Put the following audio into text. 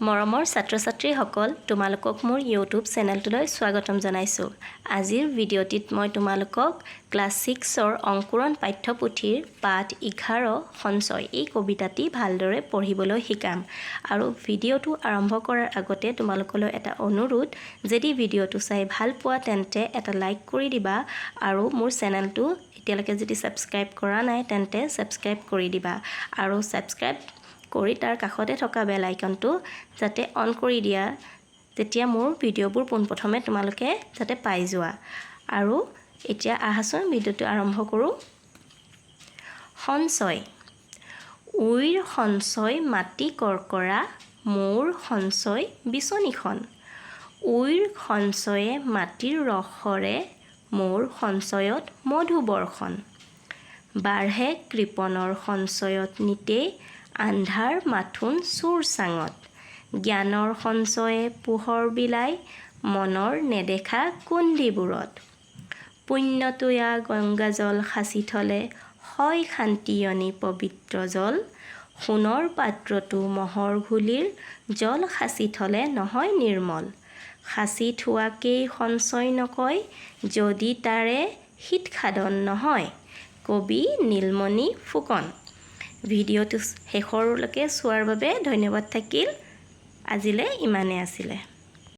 মৰমৰ ছাত্ৰ-ছাত্ৰীসকল তোমালোকক মোৰ ইউটিউব চেনেলটোলৈ স্বাগতম জনাইছো। আজিৰ ভিডিঅ'টিত মই তোমালোকক ক্লাছ 6ৰ অংকুৰণ পাঠ্যপুথিৰ পাঠ 11 সঞ্চয় এই কবিতাটি ভালদৰে পঢ়িবলৈ শিকাম। আৰু ভিডিঅ'টো আৰম্ভ কৰাৰ আগতে তোমালোকলৈ এটা অনুৰোধ, যদি ভিডিঅ'টো চাই ভাল পোৱা তেন্তে এটা লাইক কৰি দিবা আৰু মোৰ চেনেলটো এতিয়ালৈকে যদি সাবস্ক্ৰাইব কৰা নাই তেন্তে সাবস্ক্ৰাইব কৰি দিবা আৰু সাবস্ক্ৰাইব কৰি তাৰ কাষতে থকা বেল আইকনটো যাতে অন কৰি দিয়া, তেতিয়া মোৰ ভিডিঅ'বোৰ পোনপ্ৰথমে তোমালোকে যাতে পাই যোৱা। আৰু এতিয়া আহাচোন ভিডিঅ'টো আৰম্ভ কৰোঁ। সঞ্চয়। উইৰ সঞ্চয় মাটি কৰকৰা, মোৰ সঞ্চয় বিচনীখন। উইৰ সঞ্চয়ে মাটিৰ ৰসৰে, মোৰ সঞ্চয়ত মধু বৰ্ষণ। বাঢ়ে কৃপণৰ সঞ্চয়ত নিতে, আন্ধাৰ মাথোন চোৰ চাঙত। জ্ঞানৰ সঞ্চয়ে পোহৰ বিলাই, মনৰ নেদেখা কুণ্ডিবোৰত। পুণ্যতোয়া গংগাজল সাঁচি থলে, হয় শান্তিয়নী পবিত্ৰ জল। সোণৰ পাত্ৰটো মহৰ ঘুলিৰ, জল সাঁচি থলে নহয় নিৰ্মল। সাঁচি থোৱাকেই সঞ্চয় নকয়, যদি তাৰে হিত সাধন নহয়। কবি নীলমণি ফুকন। ভিডিঅ'টো শেষৰলৈকে চোৱাৰ বাবে ধন্যবাদ থাকিল। আজিলৈ ইমানে আছিলে।